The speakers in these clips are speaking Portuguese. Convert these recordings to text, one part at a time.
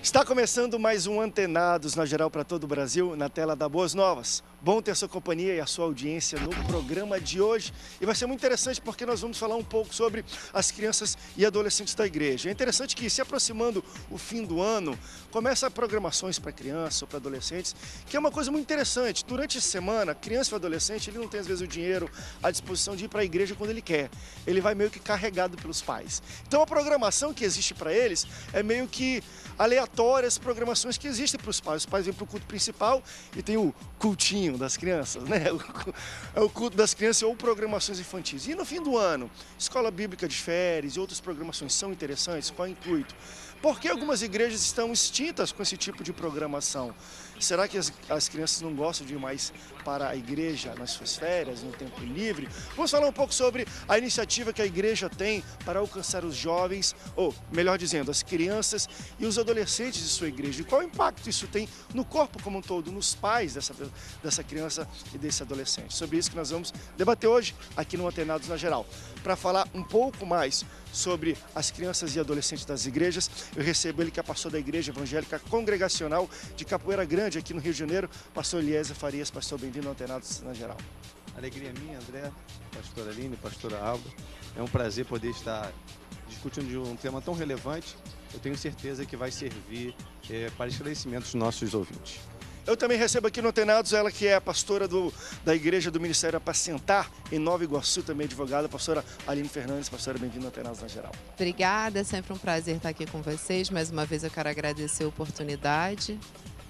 Está começando mais um Antenados na Geral para todo o Brasil, na tela da Boas Novas. Bom ter a sua companhia e a sua audiência no programa de hoje. E vai ser muito interessante porque nós vamos falar um pouco sobre as crianças e adolescentes da igreja. É interessante que, se aproximando o fim do ano, começa programações para crianças ou para adolescentes, que é uma coisa muito interessante. Durante a semana, criança e adolescente, ele não tem às vezes o dinheiro à disposição de ir para a igreja quando ele quer. Ele vai meio que carregado pelos pais. Então a programação que existe para eles é meio que aleatórias programações que existem para os pais. Os pais vêm para o culto principal e tem o cultinho das crianças, né? É o culto das crianças ou programações infantis. E no fim do ano, escola bíblica de férias e outras programações são interessantes. Qual é o intuito? Por que algumas igrejas estão extintas com esse tipo de programação? Será que as crianças não gostam de ir mais para a igreja nas suas férias, no tempo livre? Vamos falar um pouco sobre a iniciativa que a igreja tem para alcançar os jovens, ou melhor dizendo, as crianças e os adolescentes de sua igreja. E qual impacto isso tem no corpo como um todo, nos pais dessa criança e desse adolescente? Sobre isso que nós vamos debater hoje aqui no Antenados na Geral. Para falar um pouco mais sobre as crianças e adolescentes das igrejas, eu recebo ele que é pastor da Igreja Evangélica Congregacional de Capoeira Grande, aqui no Rio de Janeiro, pastor Eliezer Farias. Pastor, bem-vindo ao Antenados na Geral. Alegria minha, André, pastora Aline, pastora Alba. É um prazer poder estar discutindo de um tema tão relevante. Eu tenho certeza que vai servir para esclarecimento dos nossos ouvintes. Eu também recebo aqui no Antenados ela que é a pastora da Igreja do Ministério Apacentar, em Nova Iguaçu, também advogada, a pastora Aline Fernandes. Pastora, bem-vinda ao Antenados na Geral. Obrigada, é sempre um prazer estar aqui com vocês. Mais uma vez eu quero agradecer a oportunidade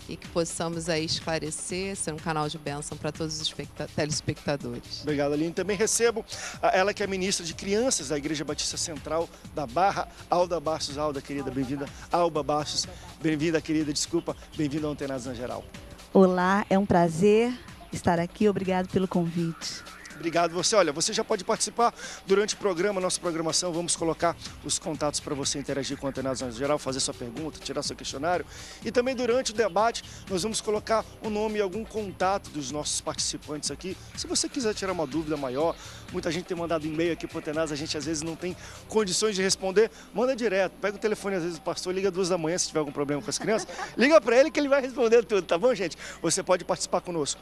e que possamos aí esclarecer, ser um canal de bênção para todos os telespectadores. Obrigado, Aline. Também recebo ela que é ministra de crianças da Igreja Batista Central da Barra, Alda Bastos. Alda, querida, bem-vinda. Alba Bastos, bem-vinda, querida, desculpa, bem-vinda ao Antenados na Geral. Olá, é um prazer estar aqui, obrigado pelo convite. Obrigado você. Olha, você já pode participar durante o programa, nossa programação. Vamos colocar os contatos para você interagir com o Antenados na Geral, fazer sua pergunta, tirar seu questionário. E também durante o debate, nós vamos colocar o nome e algum contato dos nossos participantes aqui. Se você quiser tirar uma dúvida maior, muita gente tem mandado e-mail aqui para o Antenados, a gente às vezes não tem condições de responder, manda direto. Pega o telefone, às vezes o pastor liga 2 da manhã, se tiver algum problema com as crianças, liga para ele que ele vai responder tudo, tá bom, gente? Você pode participar conosco.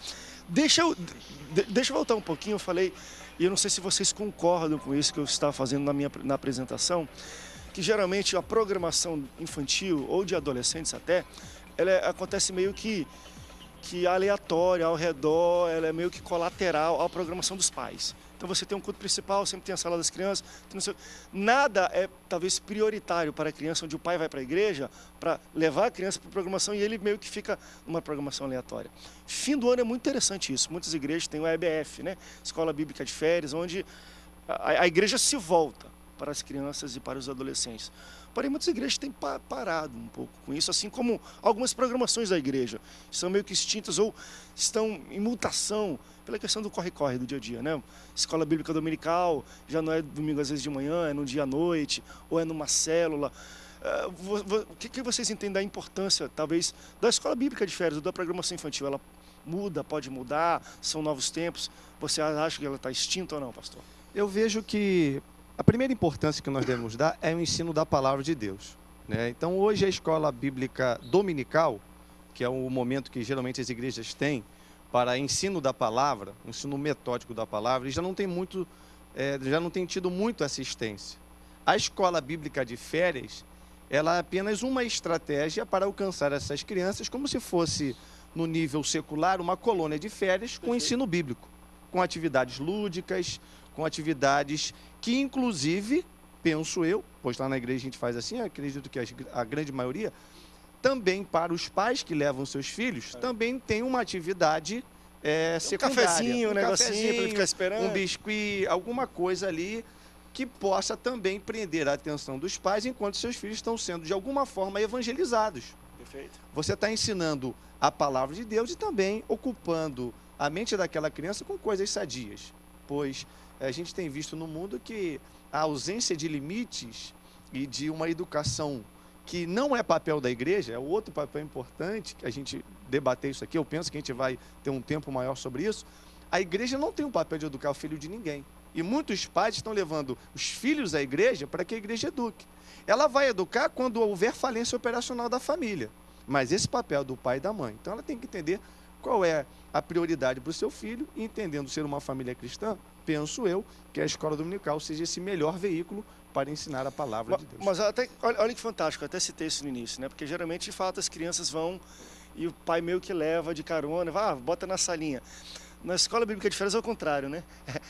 Deixa eu voltar um pouquinho, eu falei, e eu não sei se vocês concordam com isso que eu estava fazendo na apresentação, que geralmente a programação infantil ou de adolescentes até, ela acontece meio que aleatória, ao redor, ela é meio que colateral à programação dos pais. Então você tem um culto principal, sempre tem a sala das crianças, nada é talvez prioritário para a criança, onde o pai vai para a igreja para levar a criança para a programação e ele meio que fica numa programação aleatória. Fim do ano é muito interessante isso, muitas igrejas têm o EBF, né? Escola Bíblica de Férias, onde a igreja se volta para as crianças e para os adolescentes. Porém, muitas igrejas têm parado um pouco com isso, assim como algumas programações da igreja são meio que extintas ou estão em mutação pela questão do corre-corre do dia a dia, né? Escola Bíblica Dominical já não é domingo às vezes de manhã, é no dia à noite, ou é numa célula. O que vocês entendem da importância, talvez, da Escola Bíblica de Férias ou da programação infantil? Ela muda, pode mudar, são novos tempos? Você acha que ela está extinta ou não, pastor? Eu vejo que a primeira importância que nós devemos dar é o ensino da palavra de Deus, né? Então, hoje a escola bíblica dominical, que é o momento que geralmente as igrejas têm para ensino da palavra, ensino metódico da palavra, e já não tem tido muito assistência. A escola bíblica de férias, ela é apenas uma estratégia para alcançar essas crianças, como se fosse, no nível secular, uma colônia de férias com ensino bíblico, com atividades lúdicas, com atividades que, inclusive, penso eu, pois lá na igreja a gente faz assim, acredito que a grande maioria, também para os pais que levam seus filhos, também tem uma atividade secundária. Um cafezinho, um negocinho para ele ficar esperando. Um biscuit, alguma coisa ali que possa também prender a atenção dos pais enquanto seus filhos estão sendo, de alguma forma, evangelizados. Perfeito. Você está ensinando a palavra de Deus e também ocupando a mente daquela criança com coisas sadias, pois a gente tem visto no mundo que a ausência de limites e de uma educação que não é papel da igreja, é outro papel importante, que a gente debater isso aqui, eu penso que a gente vai ter um tempo maior sobre isso. A igreja não tem o papel de educar o filho de ninguém. E muitos pais estão levando os filhos à igreja para que a igreja eduque. Ela vai educar quando houver falência operacional da família. Mas esse papel do pai e da mãe. Então ela tem que entender qual é a prioridade para o seu filho, e entendendo ser uma família cristã, penso eu que a escola dominical seja esse melhor veículo para ensinar a palavra de Deus. Mas até, olha que fantástico, eu até citei isso no início, né? Porque geralmente, de fato, as crianças vão e o pai meio que leva de carona, vai, bota na salinha. Na escola bíblica de férias é o contrário, né?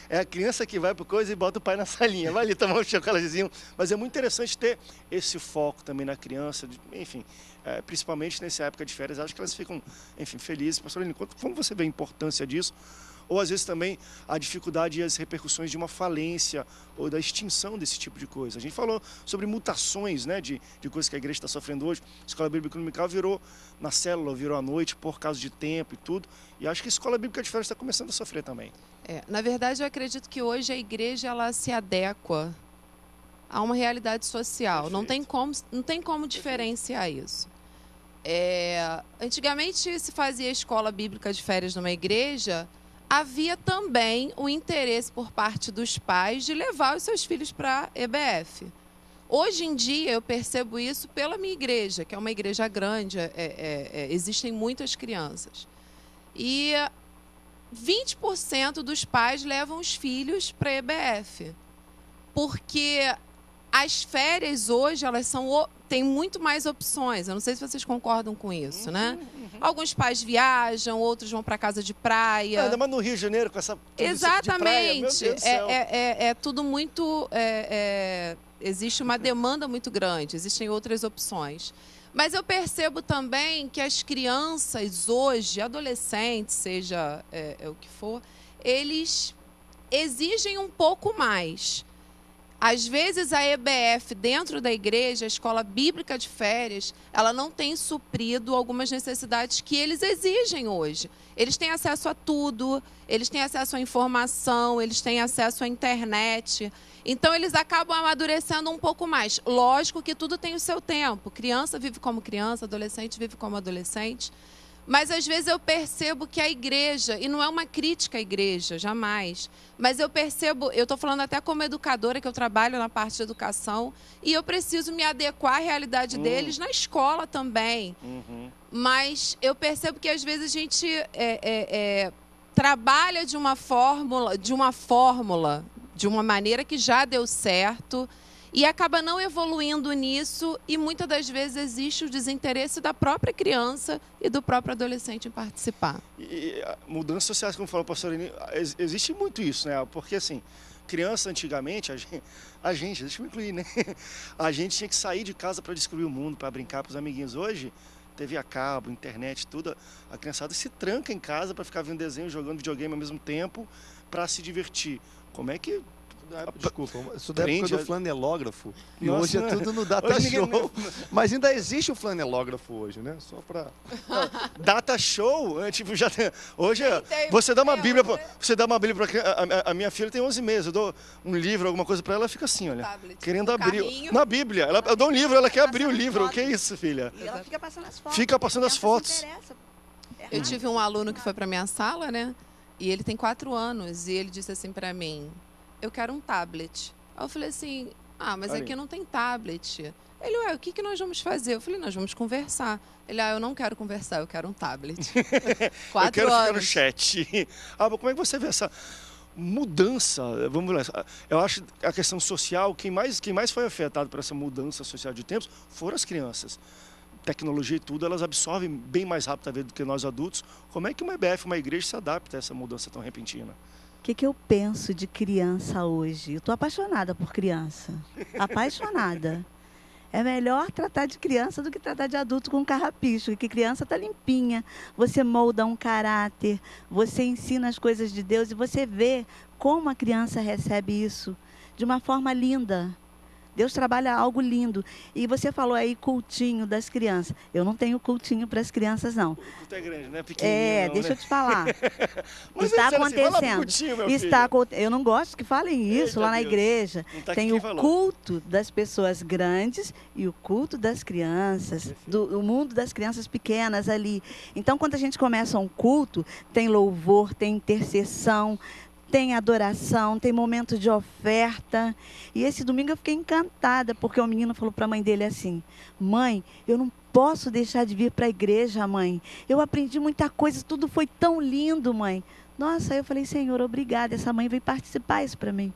É a criança que vai para coisa e bota o pai na salinha. Vai ali tomar um chocolatezinho. Mas é muito interessante ter esse foco também na criança, enfim, principalmente nessa época de férias. Acho que elas ficam, enfim, felizes. Pastor Aline, como você vê a importância disso? Ou às vezes também a dificuldade e as repercussões de uma falência ou da extinção desse tipo de coisa. A gente falou sobre mutações, né, de coisas que a igreja está sofrendo hoje. A escola bíblica dominical virou na célula, virou à noite por causa de tempo e tudo. E acho que a escola bíblica de férias está começando a sofrer também. Na verdade, eu acredito que hoje a igreja ela se adequa a uma realidade social. Não tem como diferenciar isso. Antigamente se fazia escola bíblica de férias numa igreja, havia também o interesse por parte dos pais de levar os seus filhos para a EBF. Hoje em dia, eu percebo isso pela minha igreja, que é uma igreja grande, existem muitas crianças. E 20% dos pais levam os filhos para a EBF, porque as férias hoje elas têm muito mais opções. Eu não sei se vocês concordam com isso, né? Alguns pais viajam, outros vão para casa de praia. Ainda mais no Rio de Janeiro com essa exatamente. De praia, meu Deus do céu. É tudo muito. Existe uma demanda muito grande. Existem outras opções. Mas eu percebo também que as crianças hoje, adolescentes, seja o que for, eles exigem um pouco mais. Às vezes a EBF dentro da igreja, a escola bíblica de férias, ela não tem suprido algumas necessidades que eles exigem hoje. Eles têm acesso a tudo, eles têm acesso à informação, eles têm acesso à internet. Então eles acabam amadurecendo um pouco mais. Lógico que tudo tem o seu tempo. Criança vive como criança, adolescente vive como adolescente. Mas às vezes eu percebo que a igreja, e não é uma crítica à igreja, jamais, mas eu percebo, eu estou falando até como educadora, que eu trabalho na parte de educação, e eu preciso me adequar à realidade deles na escola também. Mas eu percebo que às vezes a gente trabalha de uma fórmula, de uma maneira que já deu certo, e acaba não evoluindo nisso, e muitas das vezes existe o desinteresse da própria criança e do próprio adolescente em participar. E mudanças sociais, como falou o pastor Aline, existe muito isso, né? Porque assim, criança antigamente, a gente, deixa eu me incluir, né? A gente tinha que sair de casa para descobrir o mundo, para brincar com os amiguinhos. Hoje, TV a cabo, internet, tudo, a criançada se tranca em casa para ficar vendo desenho, jogando videogame ao mesmo tempo, para se divertir. Como é que... Desculpa, isso da época do flanelógrafo. E nossa, hoje é tudo no Data Show. Mas ainda existe o flanelógrafo hoje, né? Só para Data Show, tipo, já tem... Hoje você dá uma Bíblia, para a minha filha tem 11 meses, eu dou um livro, alguma coisa para ela, ela fica assim, olha, querendo abrir na Bíblia. Eu dou um livro, ela quer abrir o livro. O que é isso, filha? E ela fica passando as fotos. Fica passando as fotos. Eu tive um aluno que foi para minha sala, né? E ele tem 4 anos e ele disse assim para mim: eu quero um tablet. Aí eu falei assim, mas aqui não tem tablet. Ele, o que nós vamos fazer? Eu falei, nós vamos conversar. Ele, eu não quero conversar, eu quero um tablet. 4 anos. Eu quero ficar no chat. Mas como é que você vê essa mudança? Vamos lá. Eu acho que a questão social, quem mais foi afetado por essa mudança social de tempos foram as crianças. Tecnologia e tudo, elas absorvem bem mais rápido do que nós adultos. Como é que uma EBF, uma igreja, se adapta a essa mudança tão repentina? O que eu penso de criança hoje? Eu estou apaixonada por criança. Apaixonada. É melhor tratar de criança do que tratar de adulto com carrapicho, porque criança está limpinha. Você molda um caráter, você ensina as coisas de Deus e você vê como a criança recebe isso de uma forma linda. Deus trabalha algo lindo. E você falou aí cultinho das crianças. Eu não tenho cultinho para as crianças, não. O culto é grande, né? Pequenininho, deixa né? eu te falar. Mas está acontecendo. Eu não gosto que falem isso lá na igreja. Tem o culto das pessoas grandes e o culto das crianças, o mundo das crianças pequenas ali. Então, quando a gente começa um culto, tem louvor, tem intercessão, tem adoração, tem momento de oferta. E esse domingo eu fiquei encantada, porque o menino falou para a mãe dele assim: mãe, eu não posso deixar de vir para a igreja, mãe. Eu aprendi muita coisa, tudo foi tão lindo, mãe. Nossa, eu falei: Senhor, obrigada, essa mãe veio participar isso para mim.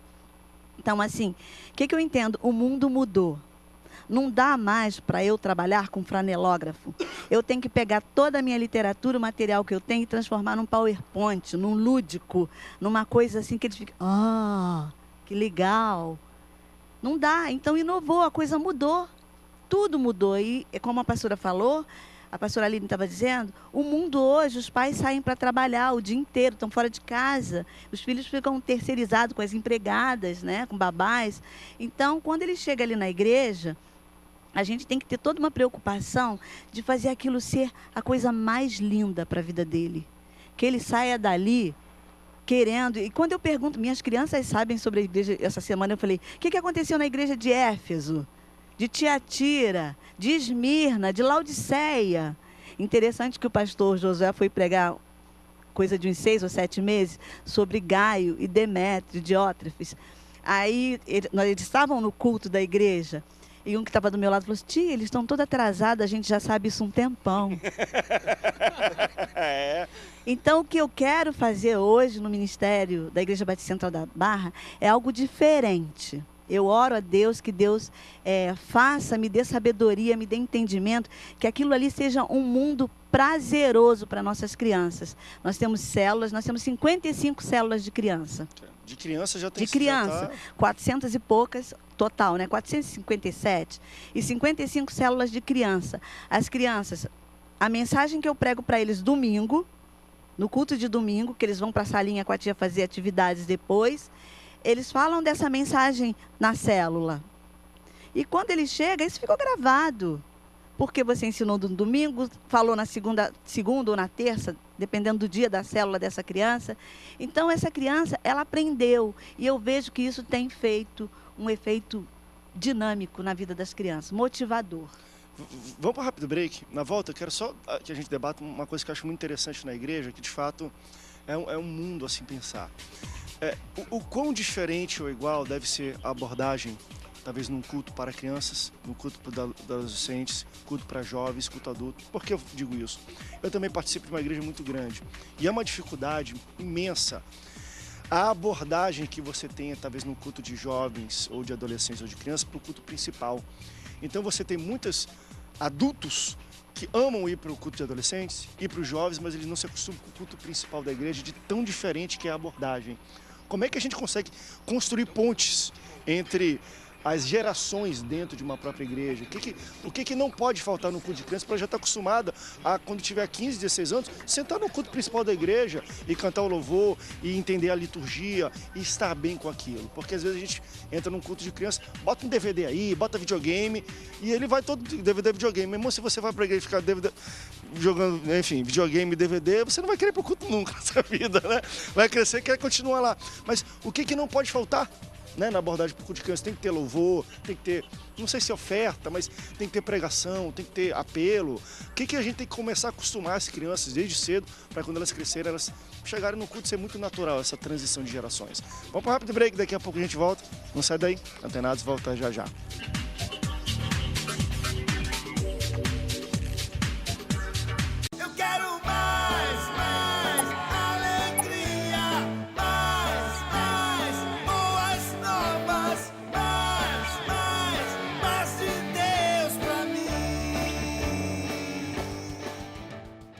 Então, assim, o que eu entendo? O mundo mudou. Não dá mais para eu trabalhar com flanelógrafo. Eu tenho que pegar toda a minha literatura, o material que eu tenho, e transformar num PowerPoint, num lúdico, numa coisa assim que eles ficam: ah, que legal. Não dá. Então, inovou, a coisa mudou. Tudo mudou. E, como a pastora falou, a pastora Aline estava dizendo, o mundo hoje, os pais saem para trabalhar o dia inteiro, estão fora de casa. Os filhos ficam terceirizados com as empregadas, né, com babás. Então, quando ele chega ali na igreja, a gente tem que ter toda uma preocupação de fazer aquilo ser a coisa mais linda para a vida dele. Que ele saia dali querendo. E quando eu pergunto, minhas crianças sabem sobre a igreja, essa semana eu falei: o que aconteceu na igreja de Éfeso, de Tiatira, de Esmirna, de Laodiceia? Interessante que o pastor Josué foi pregar, coisa de uns 6 ou 7 meses, sobre Gaio e Demétrio, Diótrefes. Aí eles estavam no culto da igreja. E um que estava do meu lado falou assim: tia, eles estão todos atrasados, a gente já sabe isso um tempão. Então, o que eu quero fazer hoje no ministério da Igreja Batista Central da Barra é algo diferente. Eu oro a Deus que Deus faça, me dê sabedoria, me dê entendimento, que aquilo ali seja um mundo prazeroso para nossas crianças. Nós temos células, nós temos 55 células de criança. De criança já tem... De criança, 400 e poucas total, né? 457. E 55 células de criança. As crianças, a mensagem que eu prego para eles domingo, no culto de domingo, que eles vão para a salinha com a tia fazer atividades depois, eles falam dessa mensagem na célula. E quando ele chega, isso ficou gravado. Porque você ensinou no domingo, falou na segunda ou na terça, dependendo do dia da célula dessa criança. Então, essa criança, ela aprendeu. E eu vejo que isso tem feito um efeito dinâmico na vida das crianças, motivador. Vamos para um rápido break. Na volta, eu quero só que a gente debata uma coisa que eu acho muito interessante na igreja, que de fato é um mundo a se pensar. O quão diferente ou igual deve ser a abordagem, talvez num culto para crianças, no culto para adolescentes, culto para jovens, culto adulto. Por que eu digo isso? Eu também participo de uma igreja muito grande e é uma dificuldade imensa a abordagem que você tenha, talvez no culto de jovens ou de adolescentes ou de crianças, para o culto principal. Então você tem muitos adultos que amam ir para o culto de adolescentes e para os jovens, mas eles não se acostumam com o culto principal da igreja, de tão diferente que é a abordagem. Como é que a gente consegue construir pontes entre as gerações dentro de uma própria igreja? O que não pode faltar no culto de criança para já estar acostumada a, quando tiver 15, 16 anos, sentar no culto principal da igreja e cantar o louvor e entender a liturgia e estar bem com aquilo? Porque às vezes a gente entra num culto de criança, bota um DVD aí, bota videogame e ele vai todo DVD, videogame. Meu irmão, se você vai para a igreja e ficar DVD, jogando, enfim, videogame, DVD, você não vai querer ir para o culto nunca nessa vida, né? Vai crescer e quer continuar lá. Mas o que não pode faltar? Né, na abordagem para o culto de criança, tem que ter louvor, tem que ter, não sei se oferta, mas tem que ter pregação, tem que ter apelo. O que a gente tem que começar a acostumar as crianças desde cedo, para quando elas crescerem, elas chegarem no culto ser muito natural, essa transição de gerações. Vamos para um rápido break, daqui a pouco a gente volta. Não sai daí, Antenados volta já já.